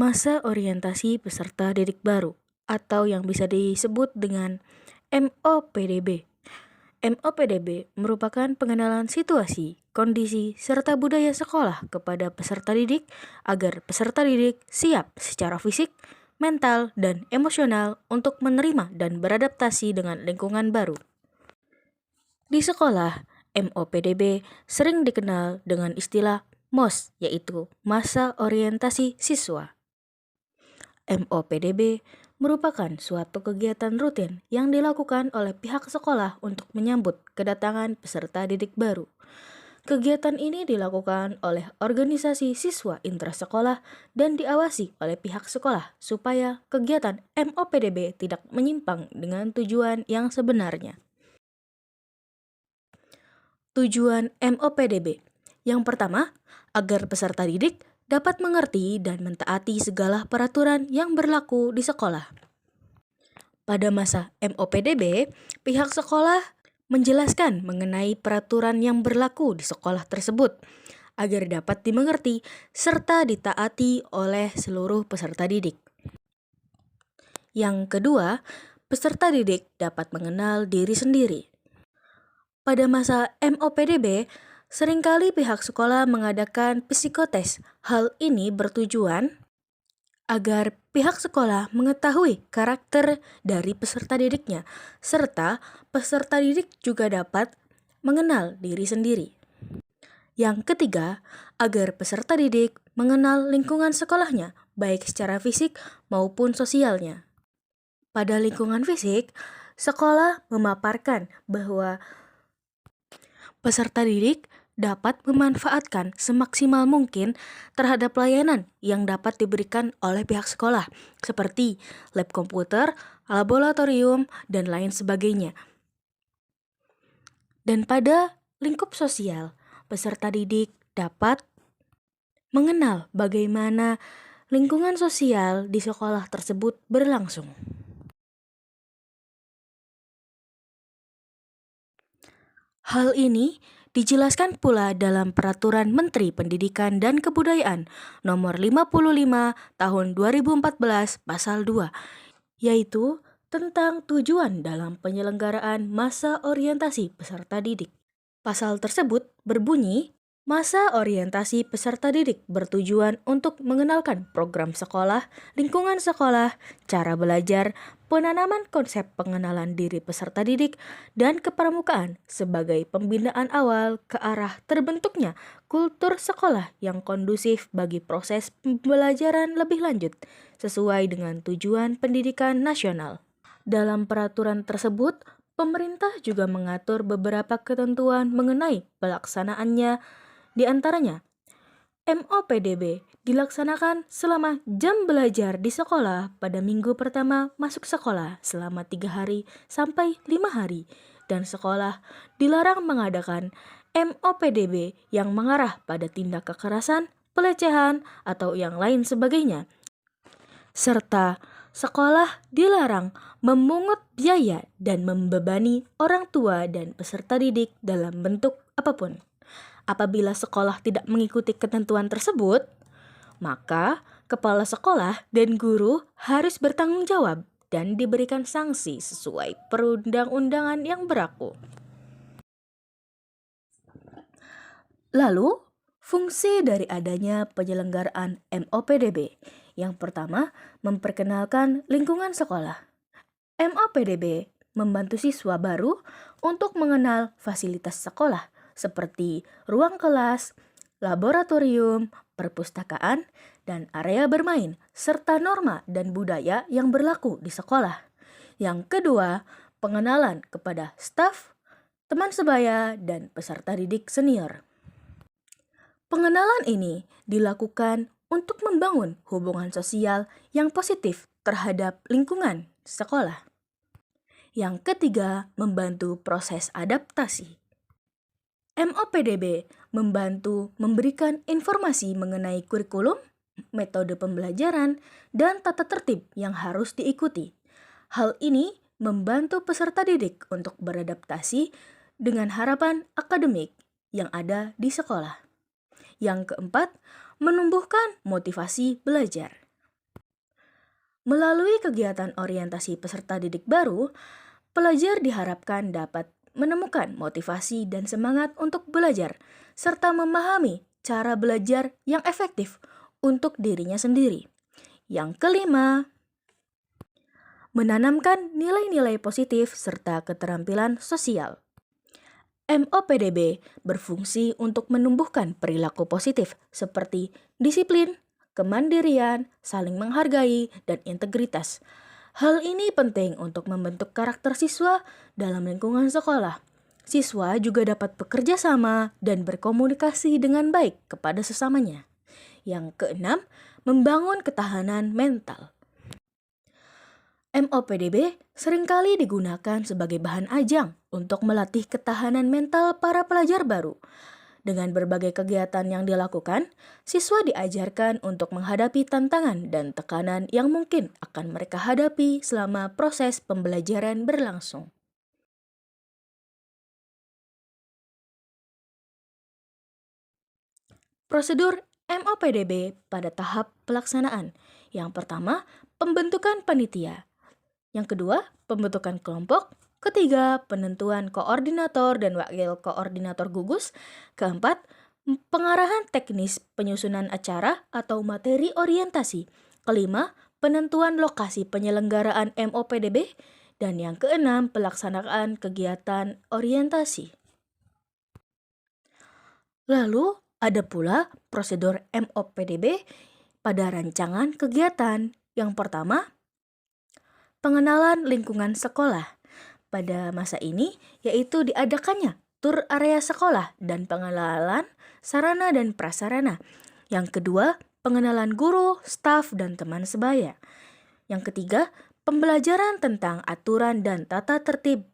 Masa orientasi peserta didik baru atau yang bisa disebut dengan MOPDB. MOPDB merupakan pengenalan situasi, kondisi, serta budaya sekolah kepada peserta didik agar peserta didik siap secara fisik, mental, dan emosional untuk menerima dan beradaptasi dengan lingkungan baru. Di sekolah, MOPDB sering dikenal dengan istilah MOS, yaitu Masa Orientasi Siswa. MOPDB merupakan suatu kegiatan rutin yang dilakukan oleh pihak sekolah untuk menyambut kedatangan peserta didik baru. Kegiatan ini dilakukan oleh organisasi siswa intrasekolah dan diawasi oleh pihak sekolah supaya kegiatan MOPDB tidak menyimpang dengan tujuan yang sebenarnya. Tujuan MOPDB yang pertama, agar peserta didik dapat mengerti dan mentaati segala peraturan yang berlaku di sekolah. Pada masa MOPDB, pihak sekolah menjelaskan mengenai peraturan yang berlaku di sekolah tersebut agar dapat dimengerti serta ditaati oleh seluruh peserta didik. Yang kedua, peserta didik dapat mengenal diri sendiri. Pada masa MOPDB, seringkali pihak sekolah mengadakan psikotes. Hal ini bertujuan agar pihak sekolah mengetahui karakter dari peserta didiknya, serta peserta didik juga dapat mengenal diri sendiri. Yang ketiga, agar peserta didik mengenal lingkungan sekolahnya, baik secara fisik maupun sosialnya. Pada lingkungan fisik, sekolah memaparkan bahwa peserta didik dapat memanfaatkan semaksimal mungkin terhadap layanan yang dapat diberikan oleh pihak sekolah, seperti lab komputer, laboratorium, dan lain sebagainya. Dan pada lingkup sosial, peserta didik dapat mengenal bagaimana lingkungan sosial di sekolah tersebut berlangsung. Hal ini dijelaskan pula dalam Peraturan Menteri Pendidikan dan Kebudayaan Nomor 55 Tahun 2014 Pasal 2, yaitu tentang tujuan dalam penyelenggaraan masa orientasi peserta didik. Pasal tersebut berbunyi, masa orientasi peserta didik bertujuan untuk mengenalkan program sekolah, lingkungan sekolah, cara belajar, penanaman konsep pengenalan diri peserta didik, dan kepramukaan sebagai pembinaan awal ke arah terbentuknya kultur sekolah yang kondusif bagi proses pembelajaran lebih lanjut sesuai dengan tujuan pendidikan nasional. Dalam peraturan tersebut, pemerintah juga mengatur beberapa ketentuan mengenai pelaksanaannya, di antaranya MOPDB dilaksanakan selama jam belajar di sekolah pada minggu pertama masuk sekolah selama 3 hari sampai 5 hari, dan sekolah dilarang mengadakan MOPDB yang mengarah pada tindak kekerasan, pelecehan, atau yang lain sebagainya. Serta sekolah dilarang memungut biaya dan membebani orang tua dan peserta didik dalam bentuk apapun. Apabila sekolah tidak mengikuti ketentuan tersebut, maka kepala sekolah dan guru harus bertanggung jawab dan diberikan sanksi sesuai perundang-undangan yang berlaku. Lalu, fungsi dari adanya penyelenggaraan MOPDB. Yang pertama, memperkenalkan lingkungan sekolah. MOPDB membantu siswa baru untuk mengenal fasilitas sekolah seperti ruang kelas, laboratorium, perpustakaan, dan area bermain, serta norma dan budaya yang berlaku di sekolah. Yang kedua, pengenalan kepada staf, teman sebaya, dan peserta didik senior. Pengenalan ini dilakukan untuk membangun hubungan sosial yang positif terhadap lingkungan sekolah. Yang ketiga, membantu proses adaptasi. MOPDB membantu memberikan informasi mengenai kurikulum, metode pembelajaran, dan tata tertib yang harus diikuti. Hal ini membantu peserta didik untuk beradaptasi dengan harapan akademik yang ada di sekolah. Yang keempat, menumbuhkan motivasi belajar. Melalui kegiatan orientasi peserta didik baru, pelajar diharapkan dapat menemukan motivasi dan semangat untuk belajar, serta memahami cara belajar yang efektif untuk dirinya sendiri. Yang kelima, menanamkan nilai-nilai positif serta keterampilan sosial. MOPDB berfungsi untuk menumbuhkan perilaku positif seperti disiplin, kemandirian, saling menghargai, dan integritas. Hal ini penting untuk membentuk karakter siswa dalam lingkungan sekolah. Siswa juga dapat bekerja sama dan berkomunikasi dengan baik kepada sesamanya. Yang keenam, membangun ketahanan mental. MOPDB seringkali digunakan sebagai bahan ajang untuk melatih ketahanan mental para pelajar baru. Dengan berbagai kegiatan yang dilakukan, siswa diajarkan untuk menghadapi tantangan dan tekanan yang mungkin akan mereka hadapi selama proses pembelajaran berlangsung. Prosedur MOPDB pada tahap pelaksanaan. Yang pertama, pembentukan panitia. Yang kedua, pembentukan kelompok. Ketiga, penentuan koordinator dan wakil koordinator gugus. Keempat, pengarahan teknis penyusunan acara atau materi orientasi. Kelima, penentuan lokasi penyelenggaraan MOPDB. Dan yang keenam, pelaksanaan kegiatan orientasi. Lalu, ada pula prosedur MOPDB pada rancangan kegiatan. Yang pertama, pengenalan lingkungan sekolah. Pada masa ini, yaitu diadakannya tur area sekolah dan pengenalan sarana dan prasarana. Yang kedua, pengenalan guru, staf, dan teman sebaya. Yang ketiga, pembelajaran tentang aturan dan tata tertib,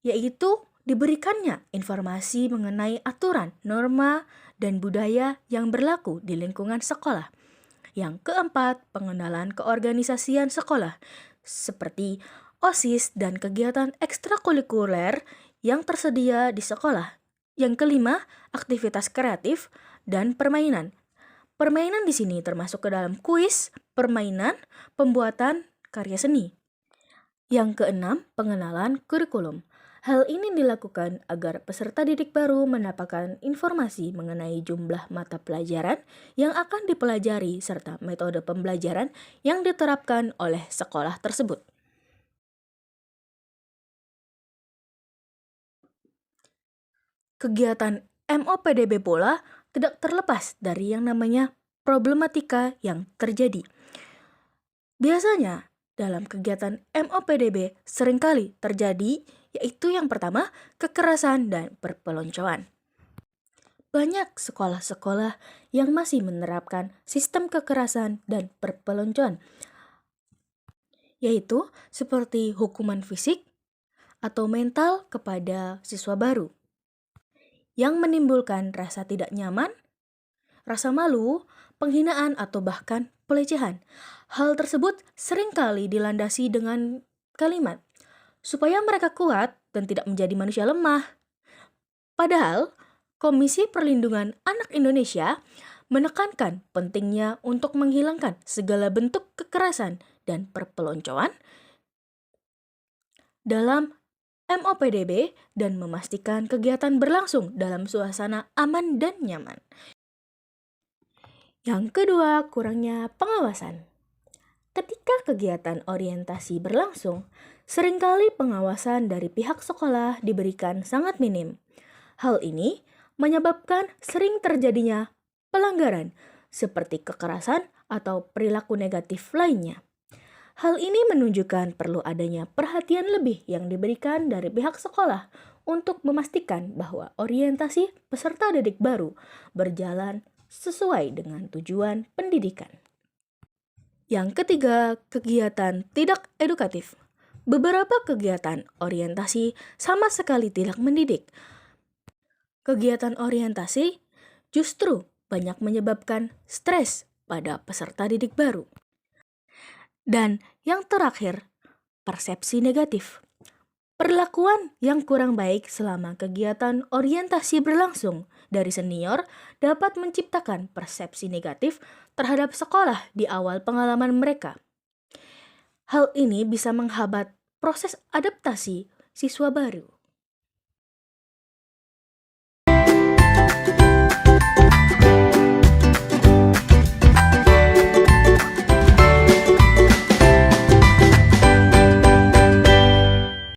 yaitu diberikannya informasi mengenai aturan, norma, dan budaya yang berlaku di lingkungan sekolah. Yang keempat, pengenalan keorganisasian sekolah, seperti OSIS dan kegiatan ekstrakurikuler yang tersedia di sekolah. Yang kelima, aktivitas kreatif dan permainan. Permainan di sini termasuk ke dalam kuis, permainan, pembuatan karya seni. Yang keenam, pengenalan kurikulum. Hal ini dilakukan agar peserta didik baru mendapatkan informasi mengenai jumlah mata pelajaran yang akan dipelajari serta metode pembelajaran yang diterapkan oleh sekolah tersebut. Kegiatan MOPDB pula tidak terlepas dari yang namanya problematika yang terjadi. Biasanya, dalam kegiatan MOPDB seringkali terjadi, yaitu yang pertama, kekerasan dan perpeloncoan. Banyak sekolah-sekolah yang masih menerapkan sistem kekerasan dan perpeloncoan, yaitu seperti hukuman fisik atau mental kepada siswa baru, yang menimbulkan rasa tidak nyaman, rasa malu, penghinaan, atau bahkan pelecehan. Hal tersebut seringkali dilandasi dengan kalimat, supaya mereka kuat dan tidak menjadi manusia lemah. Padahal, Komisi Perlindungan Anak Indonesia menekankan pentingnya untuk menghilangkan segala bentuk kekerasan dan perpeloncoan dalam MOPDB dan memastikan kegiatan berlangsung dalam suasana aman dan nyaman. Yang kedua, kurangnya pengawasan. Ketika kegiatan orientasi berlangsung, seringkali pengawasan dari pihak sekolah diberikan sangat minim. Hal ini menyebabkan sering terjadinya pelanggaran seperti kekerasan atau perilaku negatif lainnya. Hal ini menunjukkan perlu adanya perhatian lebih yang diberikan dari pihak sekolah untuk memastikan bahwa orientasi peserta didik baru berjalan sesuai dengan tujuan pendidikan. Yang ketiga, kegiatan tidak edukatif. Beberapa kegiatan orientasi sama sekali tidak mendidik. Kegiatan orientasi justru banyak menyebabkan stres pada peserta didik baru. Dan yang terakhir, persepsi negatif. Perlakuan yang kurang baik selama kegiatan orientasi berlangsung dari senior dapat menciptakan persepsi negatif terhadap sekolah di awal pengalaman mereka. Hal ini bisa menghambat proses adaptasi siswa baru.